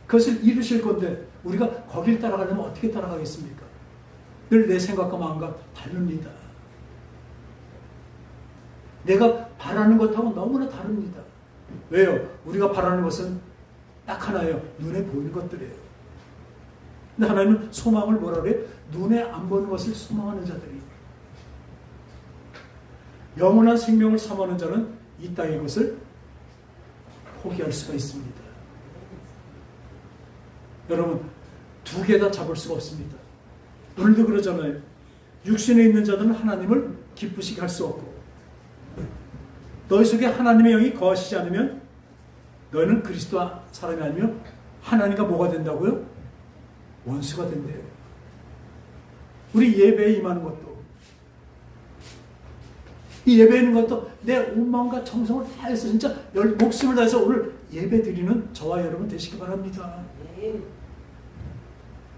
그것을 이루실 건데 우리가 거길 따라가려면 어떻게 따라가겠습니까? 늘 내 생각과 마음과 다릅니다. 내가 바라는 것하고 너무나 다릅니다. 왜요? 우리가 바라는 것은 딱 하나예요. 눈에 보이는 것들이에요. 근데 하나님은 소망을 뭐라 그래요? 눈에 안 보이는 것을 소망하는 자들이. 영원한 생명을 삼하는 자는 이 땅의 것을 포기할 수가 있습니다. 여러분, 두 개 다 잡을 수가 없습니다. 오늘도 그러잖아요. 육신에 있는 자들은 하나님을 기쁘시게 할 수 없고 너희 속에 하나님의 영이 거하시지 않으면 너희는 그리스도 사람이 아니며 하나님과 뭐가 된다고요? 원수가 된대요. 우리 예배에 임하는 것도 이 예배에 있는 것도 내 온 마음과 정성을 다해서 진짜 목숨을 다해서 오늘 예배 드리는 저와 여러분 되시기 바랍니다.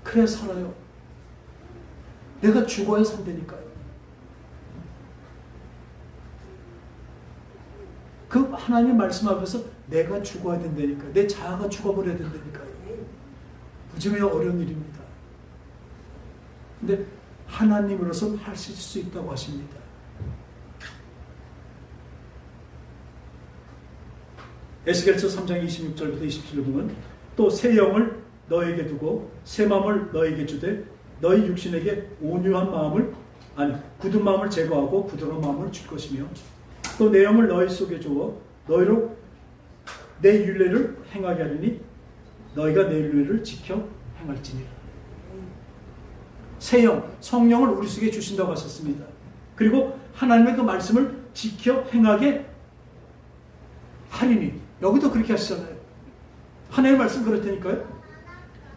그래야 살아요. 내가 죽어야 산다니까요. 그 하나님의 말씀 앞에서 내가 죽어야 된다니까요. 내 자아가 죽어버려야 된다니까요. 무지하게 어려운 일입니다. 근데 하나님으로서 하실 수 있다고 하십니다. 에스겔서 3장 26절부터 27절 보면 또 새 영을 너에게 두고 새 마음을 너에게 주되 너희 육신에게 온유한 마음을 굳은 마음을 제거하고 부드러운 마음을 줄 것이며 또 내 영을 너희 속에 주어 내 율례를 행하게 하리니 너희가 내 율례를 지켜 행할지니라. 새 영, 성령을 우리 속에 주신다고 하셨습니다. 그리고 하나님의 그 말씀을 지켜 행하게 하리니, 여기도 그렇게 하시잖아요. 하나님의 말씀 그렇다니까요.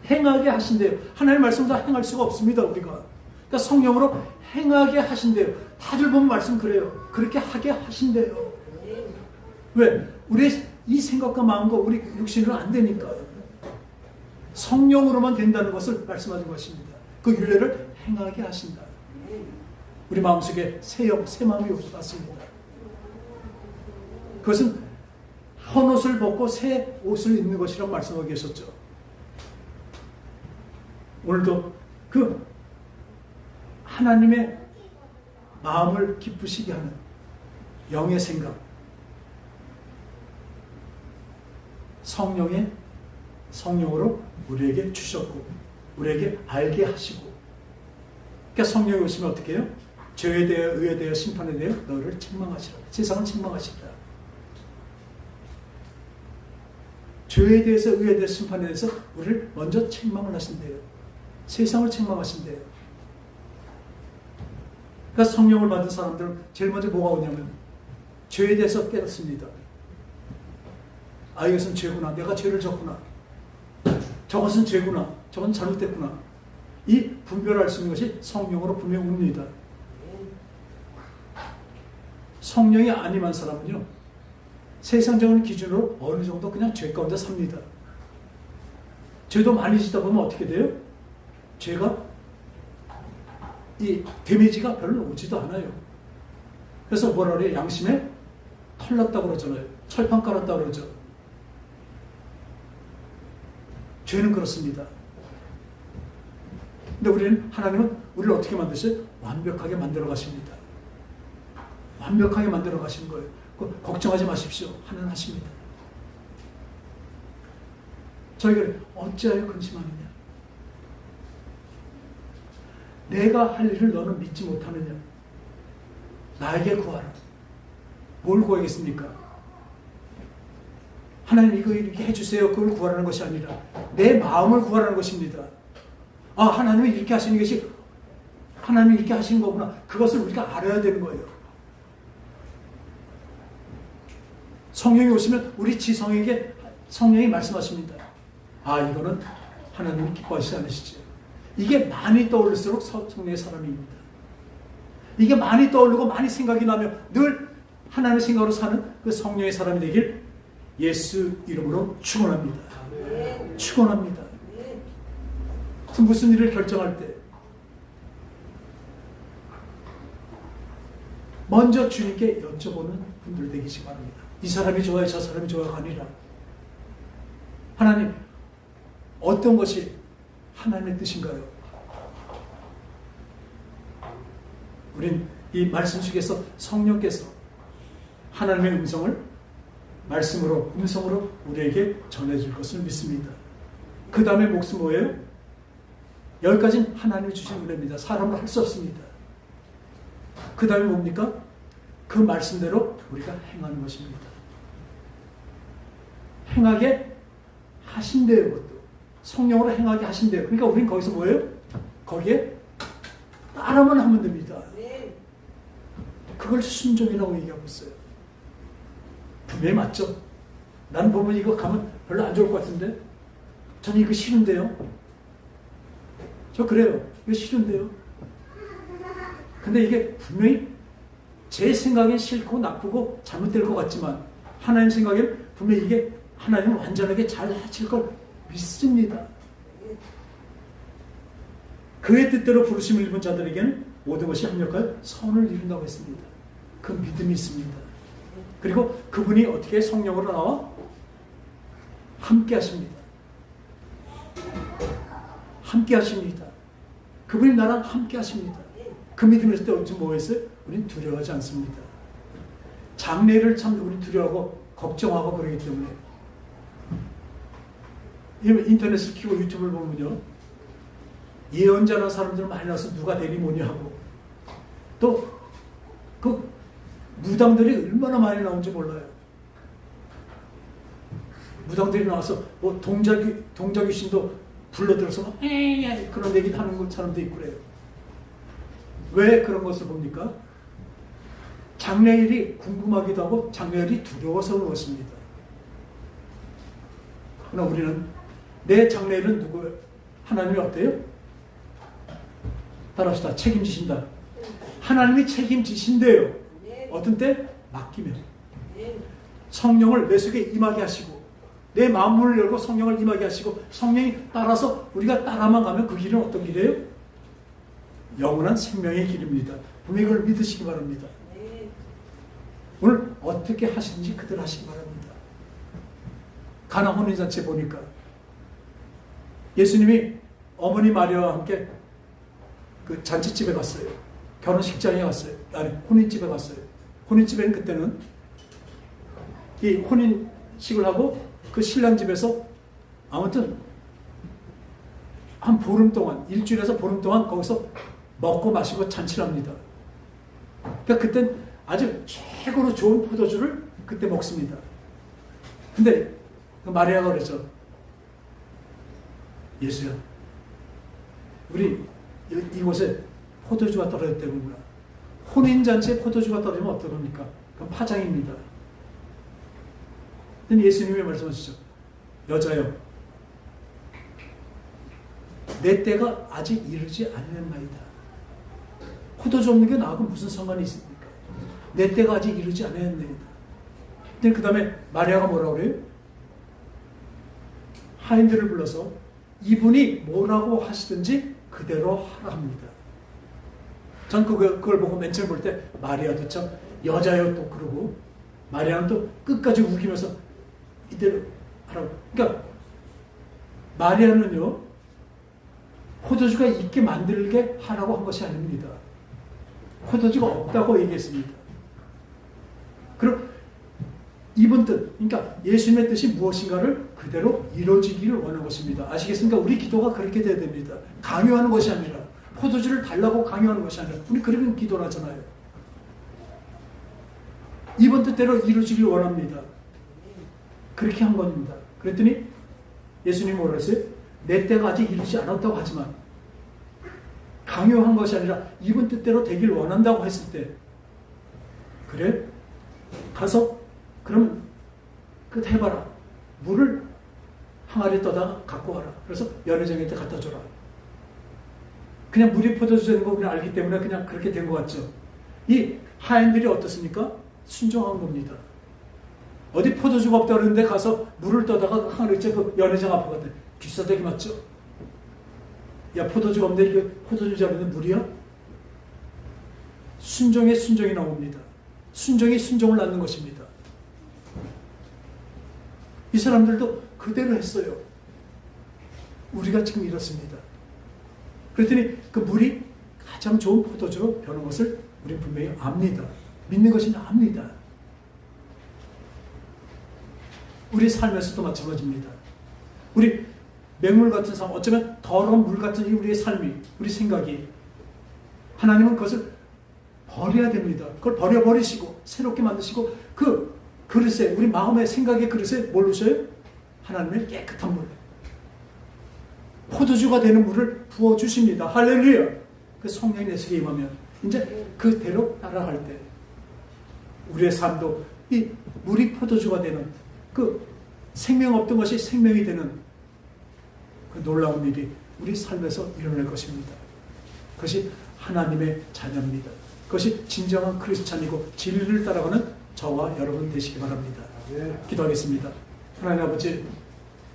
행하게 하신대요. 하나님의 말씀 다 행할 수가 없습니다, 우리가. 그러니까 성령으로 행하게 하신대요. 다들 보면 말씀 그래요. 그렇게 하게 하신대요. 왜? 우리의 이 생각과 마음과 우리 육신으로는 안 되니까. 성령으로만 된다는 것을 말씀하는 것입니다. 그 율례를 행하게 하신다. 우리 마음속에 새 영, 새 마음이 없었습니다. 그것은 헌 옷을 벗고 새 옷을 입는 것이라고 말씀하고 계셨죠. 오늘도 그 하나님의 마음을 기쁘시게 하는 영의 생각, 성령으로 우리에게 주셨고 우리에게 알게 하시고, 그러니까 성령이 오시면 어떻게 해요? 죄에 대해, 의에 대해, 심판에 대해 너를 책망하시라. 세상을 책망하시라. 죄에 대해서, 의에 대해서, 심판에 대해서 우리를 먼저 책망을 하신대요. 세상을 책망하신대요. 그러니까 성령을 받은 사람들은 제일 먼저 뭐가 오냐면 죄에 대해서 깨닫습니다. 아, 이것은 죄구나. 내가 죄를 졌구나. 저것은 죄구나. 저건 잘못됐구나. 이 분별할 수 있는 것이 성령으로 분명히 옵니다. 성령이 아님한 사람은요, 세상적인 기준으로 어느 정도 그냥 죄 가운데 삽니다. 죄도 많이 짓다 보면 어떻게 돼요? 죄가 이 데미지가 별로 오지도 않아요. 그래서 뭐라 그래요? 양심에 털났다고 그러잖아요. 철판 깔았다고 그러죠. 죄는 그렇습니다. 근데 하나님은 우리를 어떻게 만드셔요? 완벽하게 만들어 가십니다. 완벽하게 만들어 가시는 거예요. 걱정하지 마십시오. 하나님 하십니다. 저희가 어찌하여 근심하느냐? 내가 할 일을 너는 믿지 못하느냐? 나에게 구하라. 뭘 구하겠습니까? 하나님 이거 이렇게 해주세요. 그걸 구하라는 것이 아니라 내 마음을 구하라는 것입니다. 아, 하나님이 이렇게 하시는 것이 하나님이 이렇게 하시는 거구나. 그것을 우리가 알아야 되는 거예요. 성령이 오시면 우리 지성에게 성령이 말씀하십니다. 아, 이거는 하나님이 기뻐하시지 않으시죠. 이게 많이 떠올릴수록 성령의 사람입니다. 이게 많이 떠오르고 많이 생각이 나면 늘 하나님의 생각으로 사는 그 성령의 사람이 되길 예수 이름으로 축원합니다. 축원합니다. 무슨 일을 결정할 때 먼저 주님께 여쭤보는 분들 되시기 바랍니다. 이 사람이 좋아요, 저 사람이 좋아요가 아니라 하나님, 어떤 것이 하나님의 뜻인가요? 우린 이 말씀 속에서 성령께서 하나님의 음성을 음성으로 우리에게 전해줄 것을 믿습니다. 그 다음에 몫은 뭐예요? 여기까지는 하나님이 주신 은혜입니다. 사람으로 할 수 없습니다. 그 다음에 뭡니까? 그 말씀대로 우리가 행하는 것입니다. 행하게 하신대요. 그것도 성령으로 행하게 하신대요. 그러니까 우리는 거기서 뭐예요? 거기에 따라만 하면 됩니다. 그걸 순종이라고 얘기하고 있어요. 분명히 맞죠? 나는 보면 이거 가면 별로 안 좋을 것 같은데 저는 이거 싫은데요. 저 그래요. 이거 싫은데요. 근데 이게 분명히 제 생각엔 싫고 나쁘고 잘못될 것 같지만 하나님 생각엔 분명히 이게 하나님은 완전하게 잘 하실 걸 믿습니다. 그의 뜻대로 부르심을 입은 자들에게는 모든 것이 합력하여 선을 이룬다고 했습니다. 그 믿음이 있습니다. 그리고 그분이 어떻게 성령으로 나와 함께 하십니다. 함께 하십니다. 그분이 나랑 함께 하십니다. 그 믿음을 했을 때 어찌 뭐 했어요? 우린 두려워하지 않습니다. 장래를 참 우리 두려워하고 걱정하고 그러기 때문에 인터넷을 키고 유튜브를 보면요, 예언자라는 사람들 많이 나와서 누가 되니 뭐냐 하고, 또 그 무당들이 얼마나 많이 나온지 몰라요. 무당들이 나와서 뭐 동자귀신도 불러들어서 막 그런 얘기 하는 사람도 있고 그래요. 왜 그런 것을 봅니까? 장래일이 궁금하기도 하고 장래일이 두려워서 그렇습니다. 그러나 우리는 내 장래일은 누구예요? 하나님이 어때요? 따라합시다. 책임지신다. 하나님이 책임지신대요. 어떤 때? 맡기면. 성령을 내 속에 임하게 하시고 내 마음문을 열고 성령을 임하게 하시고 성령이 따라서 우리가 따라만 가면 그 길은 어떤 길이에요? 영원한 생명의 길입니다. 분명히 그걸 믿으시기 바랍니다. 오늘 어떻게 하시는지 그대로 하시기 바랍니다. 가나 혼인잔치 보니까 예수님이 어머니 마리아와 함께 그 잔치집에 갔어요. 결혼식장에 갔어요. 아니 혼인집에 갔어요. 혼인집에는 그때는 이 혼인식을 하고 그 신랑 집에서 아무튼 한 보름 동안, 일주일에서 보름 동안 거기서 먹고 마시고 잔치를 합니다. 그러니까 그땐 아주 최고로 좋은 포도주를 그때 먹습니다. 근데 그 마리아가 그랬죠. 예수야, 우리 이곳에 포도주가 떨어졌다는구나. 혼인잔치에 포도주가 떨어지면 어떡합니까? 그건 파장입니다. 근데 예수님이 말씀하시죠. 여자여, 내 때가 아직 이르지 않았나이다. 포도주 없는 게 나하고 무슨 상관이 있습니까? 내 때가 아직 이르지 않았나이다. 근데 그 다음에 마리아가 뭐라고 그래요? 하인들을 불러서 이분이 뭐라고 하시든지 그대로 하라 합니다. 전 그걸 보고 맨 처음 볼 때 마리아도 참 여자여 또 그러고 마리아는 또 끝까지 우기면서 이대로 하라고. 그러니까 마리아는요 포도주가 있게 만들게 하라고 한 것이 아닙니다. 포도주가 없다고 얘기했습니다. 그럼 이분 뜻, 그러니까 예수님의 뜻이 무엇인가를 그대로 이루어지기를 원하는 것입니다. 아시겠습니까? 우리 기도가 그렇게 돼야 됩니다. 강요하는 것이 아니라 포도주를 달라고 강요하는 것이 아니라 우리 그런 기도를 하잖아요. 이번 뜻대로 이루어지길 원합니다. 그렇게 한 겁니다. 그랬더니 예수님이 뭐라 했어요? 내 때가 아직 이루지 않았다고 하지만 강요한 것이 아니라 이번 뜻대로 되길 원한다고 했을 때 그래? 가서 그러면 그 해봐라. 물을 항아리에 떠다가 갖고 와라. 그래서 연회장한테 갖다 줘라. 그냥 물이 포도주 되는 거 그냥 알기 때문에 그냥 그렇게 된 것 같죠. 이 하인들이 어떻습니까? 순종한 겁니다. 어디 포도주가 없다 그러는데 가서 물을 떠다가 항아리에 그 연회장 앞에 갔대. 귀싸대기 맞죠? 야, 포도주가 없는데 이게 포도주 자르는 물이야? 순종에 순종이 나옵니다. 순종이 순종을 낳는 것입니다. 이 사람들도 그대로 했어요. 우리가 지금 이렇습니다. 그랬더니 그 물이 가장 좋은 포도주로 변한 것을 우리 분명히 압니다. 믿는 것이 압니다. 우리 삶에서도 마찬가지입니다. 우리 맹물 같은 삶, 어쩌면 더러운 물 같은 우리의 삶이, 우리 생각이 하나님은 그것을 버려야 됩니다. 그걸 버려버리시고 새롭게 만드시고 그 그릇에, 우리 마음의 생각의 그릇에 뭘 넣으셔요? 하나님의 깨끗한 물, 포도주가 되는 물을 부어주십니다. 할렐루야. 그 성령이 내 속에 임하면 이제 그대로 따라갈 때 우리의 삶도 이 물이 포도주가 되는 그 생명 없던 것이 생명이 되는 그 놀라운 일이 우리 삶에서 일어날 것입니다. 그것이 하나님의 자녀입니다. 그것이 진정한 크리스찬이고 진리를 따라가는 저와 여러분 되시기 바랍니다. 기도하겠습니다. 하나님 아버지,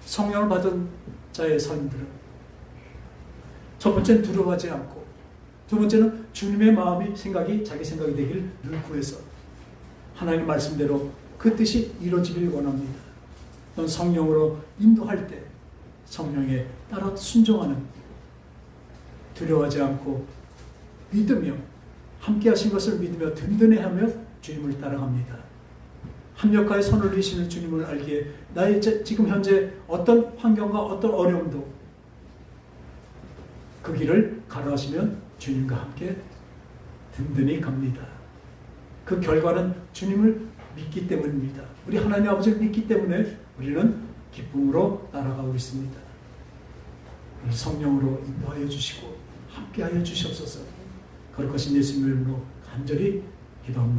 성령을 받은 자의 삶들은 첫 번째는 두려워하지 않고, 두 번째는 주님의 마음이 생각이 자기 생각이 되기를 늘 구해서 하나님 말씀대로 그 뜻이 이루어지길 원합니다. 넌 성령으로 인도할 때 성령에 따라 순종하는, 두려워하지 않고 믿으며 함께 하신 것을 믿으며 든든해하며 주님을 따라갑니다. 합력하여 손을 내시는 주님을 알기에 나의 지금 현재 어떤 환경과 어떤 어려움도 그 길을 가로하시면 주님과 함께 든든히 갑니다. 그 결과는 주님을 믿기 때문입니다. 우리 하나님 아버지를 믿기 때문에 우리는 기쁨으로 따라가고 있습니다. 성령으로 인도하여 주시고 함께하여 주시옵소서. 거룩하신 예수님의 이름으로 간절히 기도합니다.